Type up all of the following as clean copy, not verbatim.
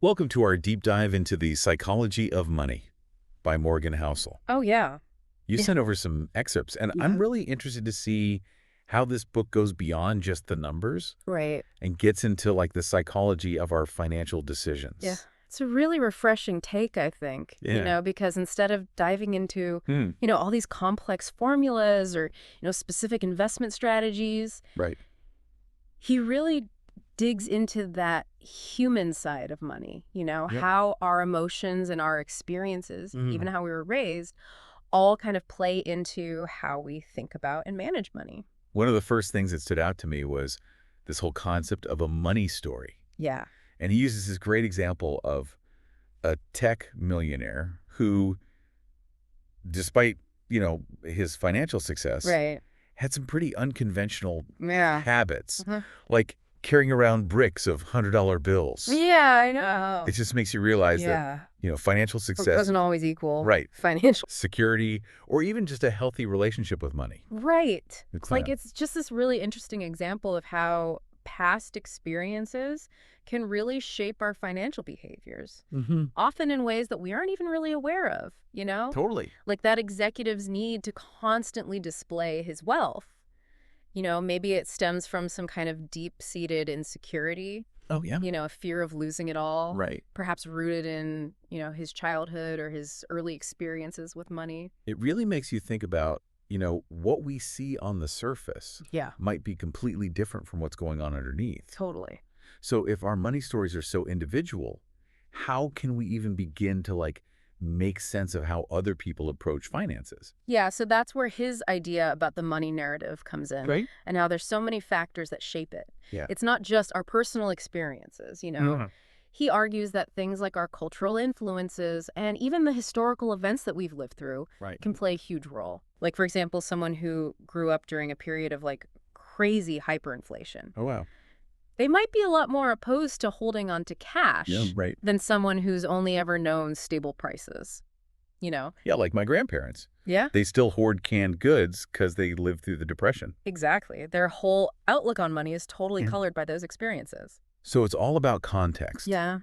Welcome to our deep dive into the psychology of money by Morgan Housel. Oh, yeah. You Yeah. sent over some excerpts, and I'm Yeah. really interested to see how this book goes beyond just the numbers Right. and gets into like the psychology of our financial Yeah. decisions. It's a really refreshing take, I think, Yeah. because instead of diving into, Hmm. all these complex formulas or, specific investment strategies, Right. he really digs into that human side of money, Yep. how our emotions and our experiences, even Mhm. how we were raised, all kind of play into how we think about and manage money. One of the first things that stood out to me was this whole concept of a money story. Yeah. And he uses this great example of a tech millionaire who, despite, his financial success, Right. had some pretty unconventional Yeah. habits, Mhm. like carrying around bricks of $100 bills. Yeah, I know. It just makes you realize that, Yeah. financial It success, doesn't always equal right, financial. security, or even just a healthy relationship with money. Right. It's, It's just this really interesting example of how past experiences can really shape our financial behaviors, hmm often in ways that we aren't even really aware of, Totally. Like that executive's need to constantly display his wealth. Maybe it stems from some kind of deep-seated insecurity, Oh, yeah. a fear of losing it all, Right. perhaps rooted in, his childhood or his early experiences with money. It really makes you think about, what we see on the surface Yeah, might be completely different from what's going on underneath. totally. So if our money stories are so individual, how can we even begin to like make sense of how other people approach finances? Yeah, so that's where his idea about the money narrative comes in, Right? and how there's so many factors that shape it. Yeah. It's not just our personal experiences. Mhm. He argues that things like our cultural influences and even the historical events that we've lived through Right. can play a huge role. Like, for example, someone who grew up during a period of crazy hyperinflation. Oh, wow. They might be a lot more opposed to holding on to Yeah, cash right. than someone who's only ever known stable prices, you know? Yeah, like my grandparents. Yeah. They still hoard canned goods because they lived through the Depression. Exactly. Their whole outlook on money is totally Yeah. colored by those experiences. So it's all about context. Yeah.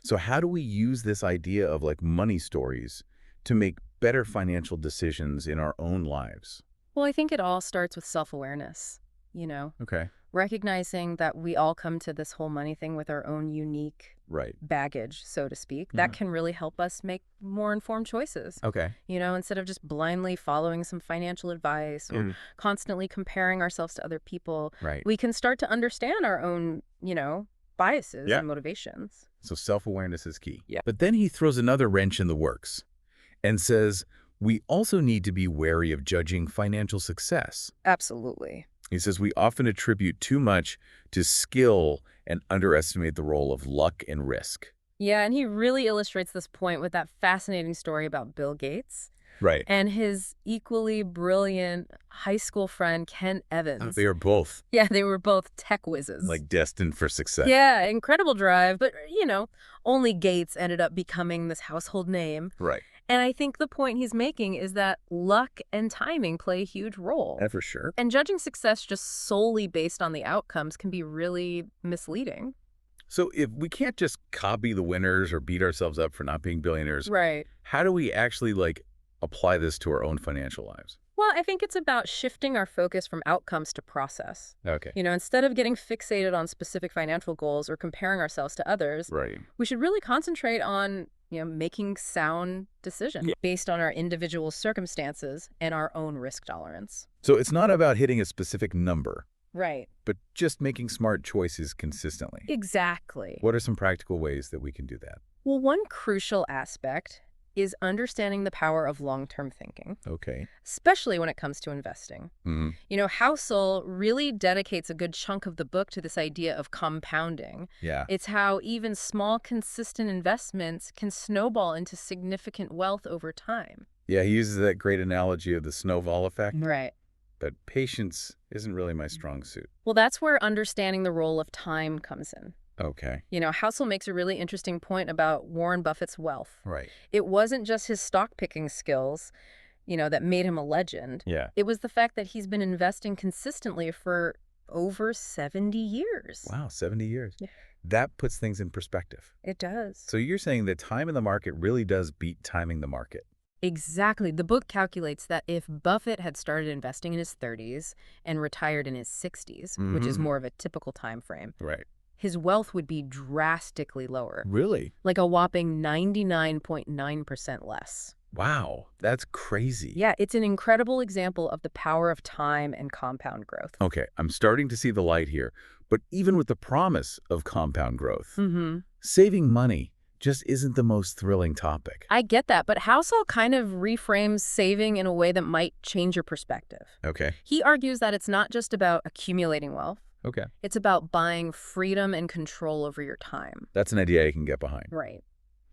So how do we use this idea of like money stories to make better financial decisions in our own lives? Well, I think it all starts with self-awareness, you know, Okay. recognizing that we all come to this whole money thing with our own unique Right. baggage, so to speak. That can really help us make more informed choices. Okay. Instead of just blindly following some financial advice or constantly comparing ourselves to other people, Right. we can start to understand our own, biases Yeah. and motivations. So self-awareness is key. Yeah. But then he throws another wrench in the works and says, we also need to be wary of judging financial success. Absolutely. He says we often attribute too much to skill and underestimate the role of luck and risk. Yeah, and he really illustrates this point with that fascinating story about Bill Gates Right. and his equally brilliant high school friend, Ken Evans. They are both Yeah, they were both tech whizzes. like destined for success. Yeah, incredible drive, but, only Gates ended up becoming this household name. Right. And I think the point he's making is that luck and timing play a huge role. Yeah, for sure. And judging success just solely based on the outcomes can be really misleading. So if we can't just copy the winners or beat ourselves up for not being billionaires, Right. how do we actually like apply this to our own financial lives? Well, I think it's about shifting our focus from outcomes to process. Okay. Instead of getting fixated on specific financial goals or comparing ourselves to others, Right. we should really concentrate on, making sound decisions based on our individual circumstances and our own risk tolerance. So it's not about hitting a specific number, Right. but just making smart choices consistently. Exactly. What are some practical ways that we can do that? Well, one crucial aspect is understanding the power of long-term thinking, Okay. especially when it comes to investing. Mm-hmm. Housel really dedicates a good chunk of the book to this idea of compounding. Yeah. It's how even small, consistent investments can snowball into significant wealth over time. Yeah, he uses that great analogy of the snowball effect, Right. but patience isn't really my strong suit. Well, that's where understanding the role of time comes in. Okay. Housel makes a really interesting point about Warren Buffett's wealth. Right. It wasn't just his stock-picking skills, that made him a legend. Yeah. It was the fact that he's been investing consistently for over 70 years. Wow, 70 years. Yeah. That puts things in perspective. It does. So you're saying that time in the market really does beat timing the market. Exactly. The book calculates that if Buffett had started investing in his 30s and retired in his 60s, which is more of a typical time frame, Right. his wealth would be drastically lower, Really? like a whopping 99.9% less. Wow, that's crazy. Yeah, it's an incredible example of the power of time and compound growth. Okay, I'm starting to see the light here. But even with the promise of compound growth, saving money just isn't the most thrilling topic. I get that, but Housel kind of reframes saving in a way that might change your perspective. Okay. He argues that it's not just about accumulating wealth. Okay. It's about buying freedom and control over your time. That's an idea I can get behind. Right.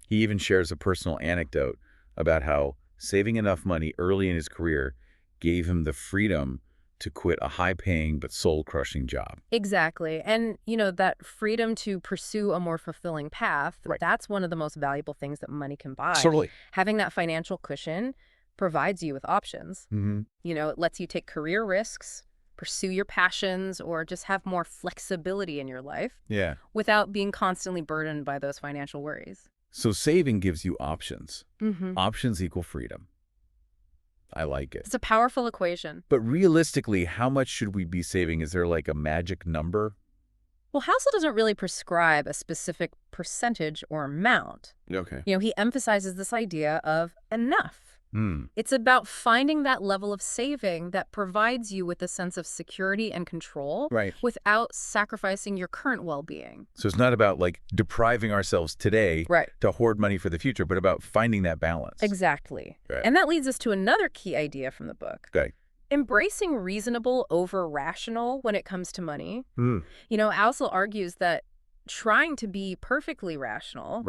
He even shares a personal anecdote about how saving enough money early in his career gave him the freedom to quit a high-paying but soul-crushing job. Exactly. And, that freedom to pursue a more fulfilling path, Right. that's one of the most valuable things that money can buy. Totally. Having that financial cushion provides you with options. It lets you take career risks, pursue your passions, or just have more flexibility in your life Yeah. without being constantly burdened by those financial worries. So saving gives you options. Options equal freedom. I like it. It's a powerful equation. But realistically, how much should we be saving? Is there like a magic number? Well, Housel doesn't really prescribe a specific percentage or amount. Okay. He emphasizes this idea of enough. It's about finding that level of saving that provides you with a sense of security and control without sacrificing your current well-being. So it's not about like depriving ourselves today to hoard money for the future, but about finding that balance. Exactly. Right. And that leads us to another key idea from the book. Okay. Embracing reasonable over rational when it comes to money. Housel argues that trying to be perfectly rational,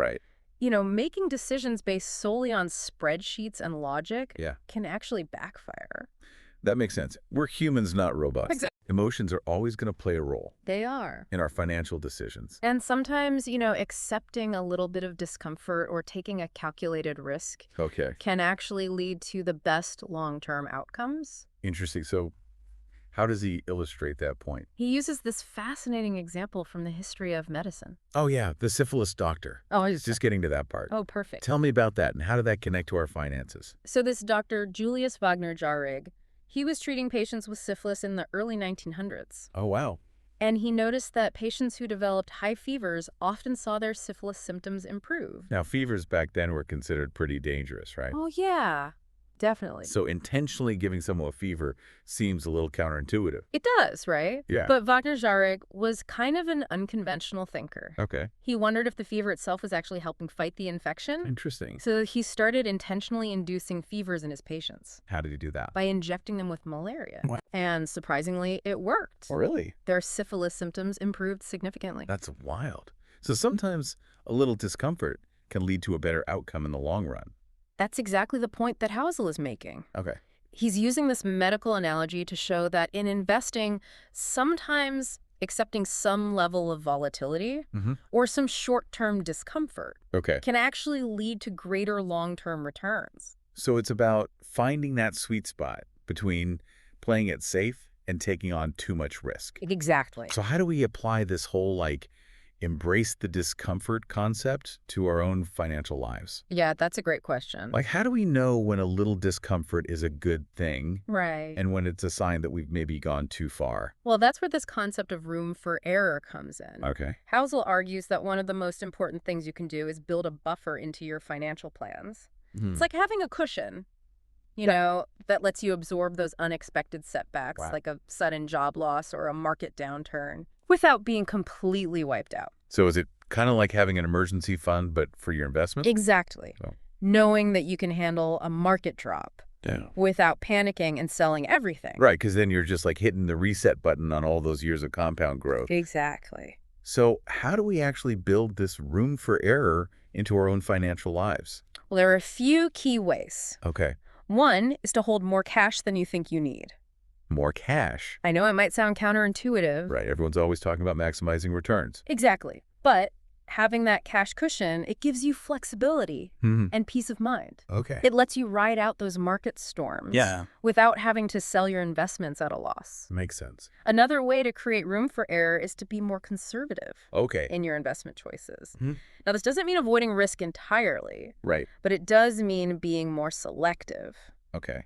making decisions based solely on spreadsheets and logic can actually backfire. That makes sense. We're humans, not robots. Exactly. Emotions are always going to play a role. They are. In our financial decisions. And sometimes, accepting a little bit of discomfort or taking a calculated risk can actually lead to the best long-term outcomes. Interesting. So how does he illustrate that point? He uses this fascinating example from the history of medicine. Oh, yeah, the syphilis doctor. Oh, he's just getting to that part. Oh, perfect. Tell me about that, and how did that connect to our finances? So this Dr. Julius Wagner Jahrig, he was treating patients with syphilis in the early 1900s. Oh, wow. And he noticed that patients who developed high fevers often saw their syphilis symptoms improve. Now, fevers back then were considered pretty dangerous, right? Oh, yeah. Definitely. So intentionally giving someone a fever seems a little counterintuitive. It does, right? Yeah. But Wagner Jahrig was kind of an unconventional thinker. Okay. He wondered if the fever itself was actually helping fight the infection. Interesting. So he started intentionally inducing fevers in his patients. How did he do that? By injecting them with malaria. What? And surprisingly, it worked. Oh, really? Their syphilis symptoms improved significantly. That's wild. So sometimes a little discomfort can lead to a better outcome in the long run. That's exactly the point that Housel is making. Okay. He's using this medical analogy to show that in investing, sometimes accepting some level of volatility or some short-term discomfort can actually lead to greater long-term returns. So it's about finding that sweet spot between playing it safe and taking on too much risk. Exactly. So how do we apply this whole, embrace the discomfort concept to our own financial lives? Yeah, that's a great question. How do we know when a little discomfort is a good thing? Right. And when it's a sign that we've maybe gone too far? Well, that's where this concept of room for error comes in. Okay. Housel argues that one of the most important things you can do is build a buffer into your financial plans. It's like having a cushion, that lets you absorb those unexpected setbacks, like a sudden job loss or a market downturn, without being completely wiped out. So is it kind of like having an emergency fund, but for your investment? Exactly. Oh. Knowing that you can handle a market drop without panicking and selling everything. Right, because then you're just hitting the reset button on all those years of compound growth. Exactly. So how do we actually build this room for error into our own financial lives? Well, there are a few key ways. Okay. One is to hold more cash than you think you need. More cash? I know it might sound counterintuitive. Right. Everyone's always talking about maximizing returns. Exactly. But having that cash cushion, it gives you flexibility and peace of mind. Okay. It lets you ride out those market storms without having to sell your investments at a loss. Makes sense. Another way to create room for error is to be more conservative in your investment choices. Now, this doesn't mean avoiding risk entirely, but it does mean being more selective.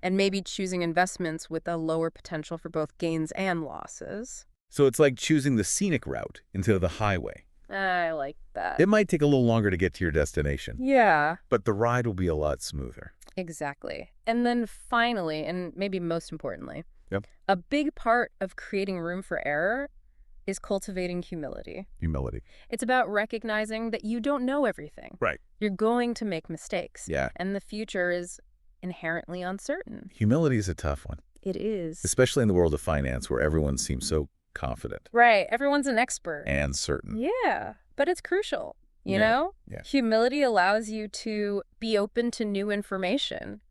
And maybe choosing investments with a lower potential for both gains and losses. So it's like choosing the scenic route instead of the highway. I like that. It might take a little longer to get to your destination. Yeah. But the ride will be a lot smoother. Exactly. And then finally, and maybe most importantly, a big part of creating room for error is cultivating humility. It's about recognizing that you don't know everything. You're going to make mistakes. And the future is inherently uncertain. Humility is a tough one. It is. Especially in the world of finance where everyone seems so confident. Everyone's an expert. And certain. Yeah. But it's crucial, you know? Humility allows you to be open to new information.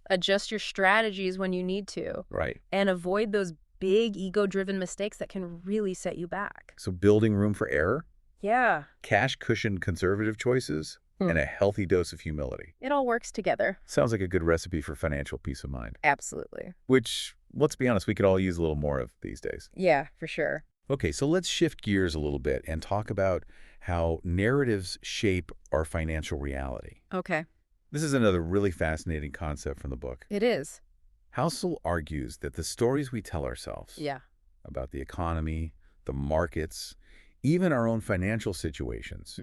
Adjust your strategies when you need to. And avoid those big ego-driven mistakes that can really set you back. So building room for error? Yeah. Cash cushion conservative choices? And a healthy dose of humility. It all works together. Sounds like a good recipe for financial peace of mind. Absolutely. Which, let's be honest, we could all use a little more of these days. Yeah, for sure. Okay, so let's shift gears a little bit and talk about how narratives shape our financial reality. Okay. This is another really fascinating concept from the book. It is. Housel argues that the stories we tell ourselves about the economy, the markets, even our own financial situations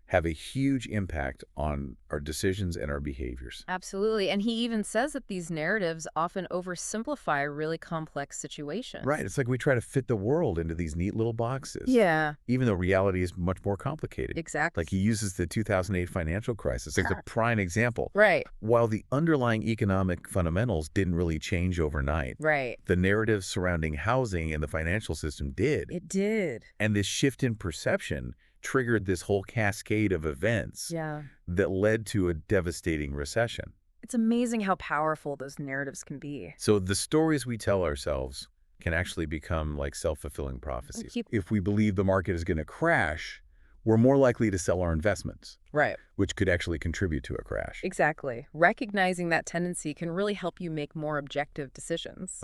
have a huge impact on our decisions and our behaviors. Absolutely. And he even says that these narratives often oversimplify really complex situations. It's like we try to fit the world into these neat little boxes. Even though reality is much more complicated. Exactly. Like he uses the 2008 financial crisis as a prime example. While the underlying economic fundamentals didn't really change overnight. The narratives surrounding housing and the financial system did. It did. And this shift in perception triggered this whole cascade of events that led to a devastating recession. It's amazing how powerful those narratives can be. So the stories we tell ourselves can actually become like self-fulfilling prophecies. If we believe the market is going to crash, we're more likely to sell our investments. Which could actually contribute to a crash. Exactly. Recognizing that tendency can really help you make more objective decisions.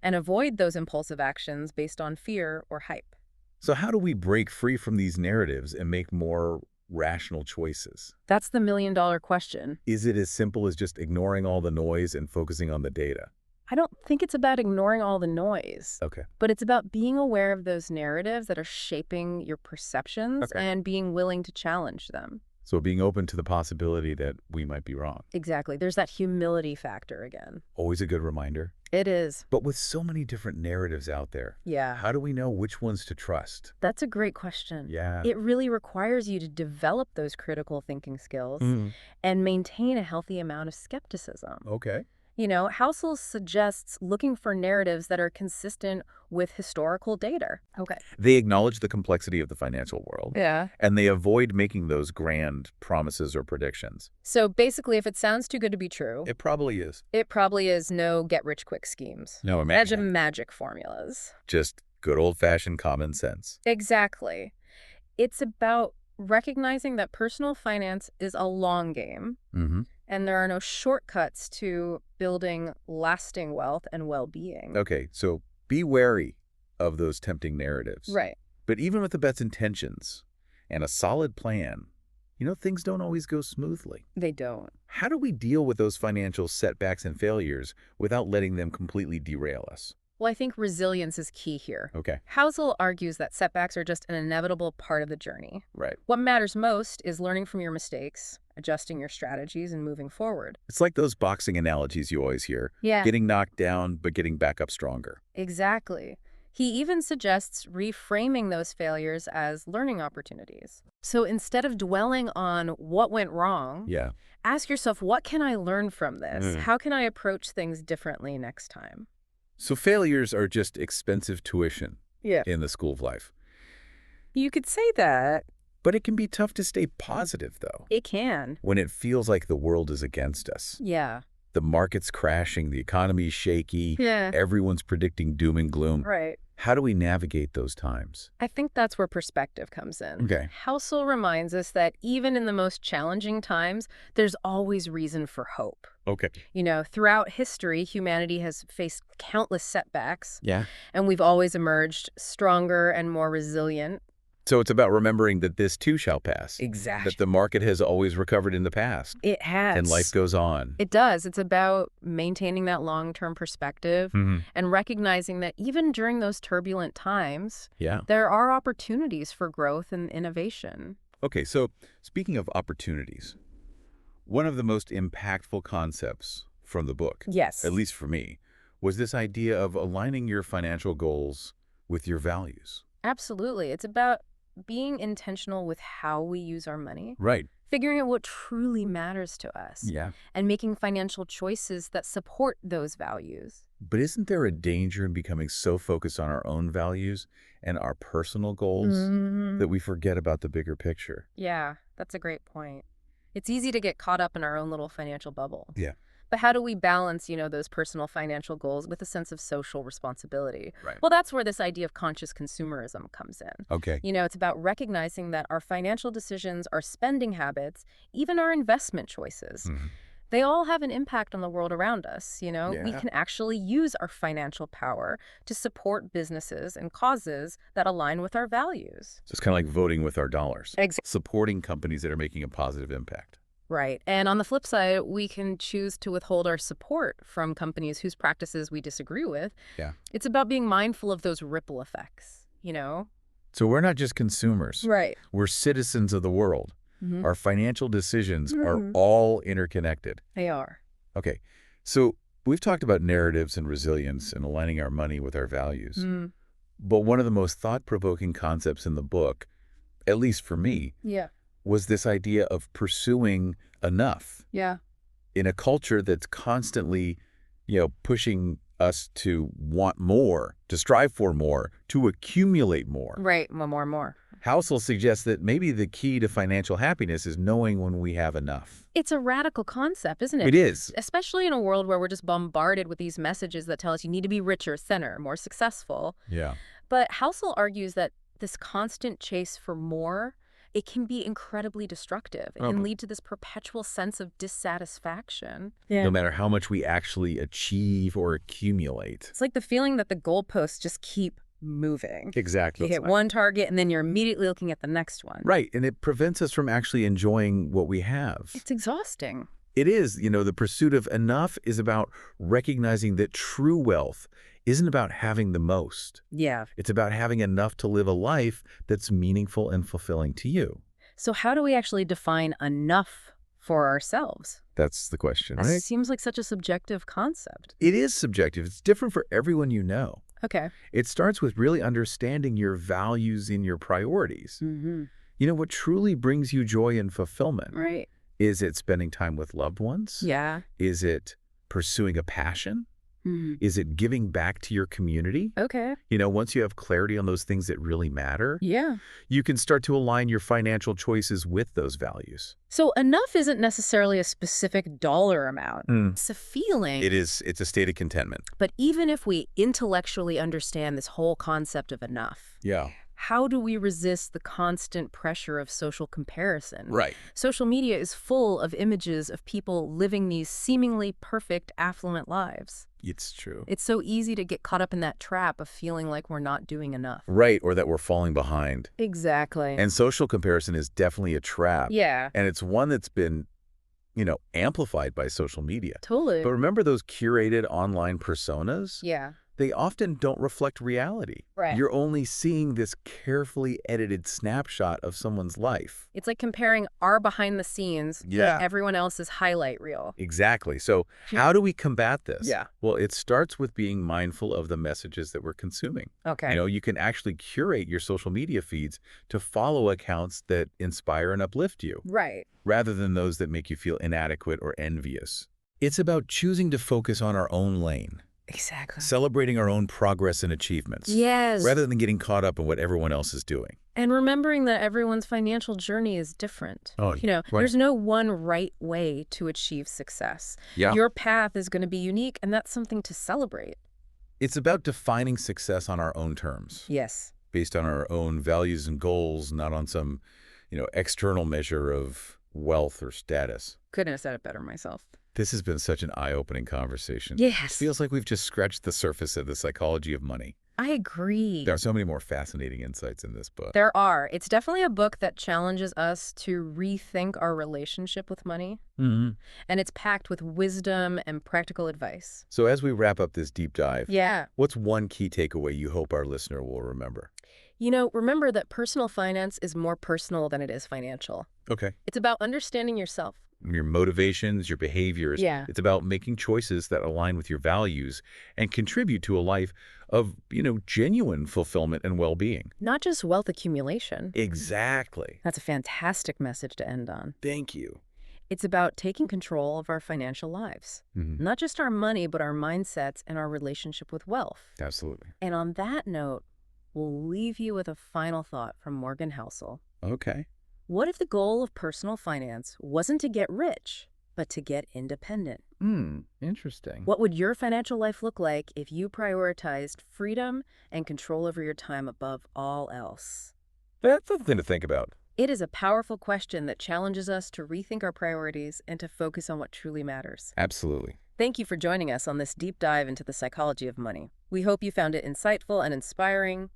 And avoid those impulsive actions based on fear or hype. So how do we break free from these narratives and make more rational choices? That's the million-dollar question. Is it as simple as just ignoring all the noise and focusing on the data? I don't think it's about ignoring all the noise. But it's about being aware of those narratives that are shaping your perceptions and being willing to challenge them. So being open to the possibility that we might be wrong. Exactly. There's that humility factor again. Always a good reminder. It is. But with so many different narratives out there, how do we know which ones to trust? That's a great question. It really requires you to develop those critical thinking skills and maintain a healthy amount of skepticism. You know, Housel suggests looking for narratives that are consistent with historical data. They acknowledge the complexity of the financial world. And they avoid making those grand promises or predictions. So basically, if it sounds too good to be true, it probably is. It probably is no get-rich-quick schemes. No, imagine magic formulas. Just good old-fashioned common sense. Exactly. It's about recognizing that personal finance is a long game. And there are no shortcuts to building lasting wealth and well-being. Okay, so be wary of those tempting narratives. But even with the best intentions and a solid plan, you know, things don't always go smoothly. They don't. How do we deal with those financial setbacks and failures without letting them completely derail us? Well, I think resilience is key here. Housel argues that setbacks are just an inevitable part of the journey. What matters most is learning from your mistakes, adjusting your strategies, and moving forward. It's like those boxing analogies you always hear. Getting knocked down, but getting back up stronger. Exactly. He even suggests reframing those failures as learning opportunities. So instead of dwelling on what went wrong, ask yourself, what can I learn from this? How can I approach things differently next time? So failures are just expensive tuition in the school of life. You could say that. But it can be tough to stay positive, though. It can. When it feels like the world is against us. The market's crashing, the economy's shaky, Yeah. everyone's predicting doom and gloom. Right. How do we navigate those times? I think that's where perspective comes in. Okay. Housel reminds us that even in the most challenging times, there's always reason for hope. Okay. Throughout history, humanity has faced countless setbacks. Yeah. And we've always emerged stronger and more resilient. So it's about remembering that this too shall pass. Exactly. That the market has always recovered in the past. It has. And life goes on. It does. It's about maintaining that long-term perspective and recognizing that even during those turbulent times, there are opportunities for growth and innovation. Okay, so speaking of opportunities, one of the most impactful concepts from the book, yes, at least for me, was this idea of aligning your financial goals with your values. Absolutely. It's about being intentional with how we use our money. Right. Figuring out what truly matters to us. Yeah. And making financial choices that support those values. But isn't there a danger in becoming so focused on our own values and our personal goals that we forget about the bigger picture? Yeah, that's a great point. It's easy to get caught up in our own little financial bubble. Yeah. But how do we balance, those personal financial goals with a sense of social responsibility? Right. Well, that's where this idea of conscious consumerism comes in. Okay. It's about recognizing that our financial decisions, our spending habits, even our investment choices, they all have an impact on the world around us. We can actually use our financial power to support businesses and causes that align with our values. So it's kind of like voting with our dollars. Exactly. Supporting companies that are making a positive impact. Right. And on the flip side, we can choose to withhold our support from companies whose practices we disagree with. Yeah. It's about being mindful of those ripple effects, So we're not just consumers. Right. We're citizens of the world. Our financial decisions are all interconnected. They are. Okay. So we've talked about narratives and resilience and aligning our money with our values. But one of the most thought-provoking concepts in the book, at least for me, was this idea of pursuing enough. Yeah. In a culture that's constantly, pushing us to want more, to strive for more, to accumulate more. Right. More and more. Housel suggests that maybe the key to financial happiness is knowing when we have enough. It's a radical concept, isn't it? It is. Especially in a world where we're just bombarded with these messages that tell us you need to be richer, thinner, more successful. Yeah. But Housel argues that this constant chase for more, it can be incredibly destructive. It can lead to this perpetual sense of dissatisfaction. Yeah. No matter how much we actually achieve or accumulate. It's like the feeling that the goalposts just keep moving. Exactly. You hit one target and then you're immediately looking at the next one. Right. And it prevents us from actually enjoying what we have. It's exhausting. It is. The pursuit of enough is about recognizing that true wealth isn't about having the most. Yeah. It's about having enough to live a life that's meaningful and fulfilling to you. So how do we actually define enough for ourselves? That's the question, right? It seems like such a subjective concept. It is subjective. It's different for everyone you know. Okay. It starts with really understanding your values and your priorities. What truly brings you joy and fulfillment? Right. Is it spending time with loved ones? Yeah. Is it pursuing a passion? Is it giving back to your community? Okay. Once you have clarity on those things that really matter, yeah, you can start to align your financial choices with those values. So enough isn't necessarily a specific dollar amount. It's a feeling. It is. It's a state of contentment. But even if we intellectually understand this whole concept of enough, how do we resist the constant pressure of social comparison? Right. Social media is full of images of people living these seemingly perfect, affluent lives. It's true. It's so easy to get caught up in that trap of feeling like we're not doing enough. Right, or that we're falling behind. Exactly. And social comparison is definitely a trap. Yeah. And it's one that's been, amplified by social media. Totally. But remember those curated online personas? Yeah. They often don't reflect reality. Right. You're only seeing this carefully edited snapshot of someone's life. It's like comparing our behind the scenes with everyone else's highlight reel. Exactly. So how do we combat this? Yeah. Well, it starts with being mindful of the messages that we're consuming. Okay. You can actually curate your social media feeds to follow accounts that inspire and uplift you. Right. Rather than those that make you feel inadequate or envious. It's about choosing to focus on our own lane. Exactly. Celebrating our own progress and achievements. Yes. Rather than getting caught up in what everyone else is doing. And remembering that everyone's financial journey is different. Oh, right. There's no one right way to achieve success. Yeah. Your path is going to be unique, and that's something to celebrate. It's about defining success on our own terms. Yes. Based on our own values and goals, not on some, external measure of wealth or status. Couldn't have said it better myself. This has been such an eye-opening conversation. Yes. It feels like we've just scratched the surface of the psychology of money. I agree. There are so many more fascinating insights in this book. There are. It's definitely a book that challenges us to rethink our relationship with money. Mm-hmm. And it's packed with wisdom and practical advice. So as we wrap up this deep dive, yeah, what's one key takeaway you hope our listener will remember? Remember that personal finance is more personal than it is financial. Okay. It's about understanding yourself. Your motivations, your behaviors. Yeah. It's about making choices that align with your values and contribute to a life of, genuine fulfillment and well-being. Not just wealth accumulation. Exactly. That's a fantastic message to end on. Thank you. It's about taking control of our financial lives. Mm-hmm. Not just our money, but our mindsets and our relationship with wealth. Absolutely. And on that note, we'll leave you with a final thought from Morgan Housel. Okay. What if the goal of personal finance wasn't to get rich, but to get independent? Interesting. What would your financial life look like if you prioritized freedom and control over your time above all else? That's something to think about. It is a powerful question that challenges us to rethink our priorities and to focus on what truly matters. Absolutely. Thank you for joining us on this deep dive into the psychology of money. We hope you found it insightful and inspiring.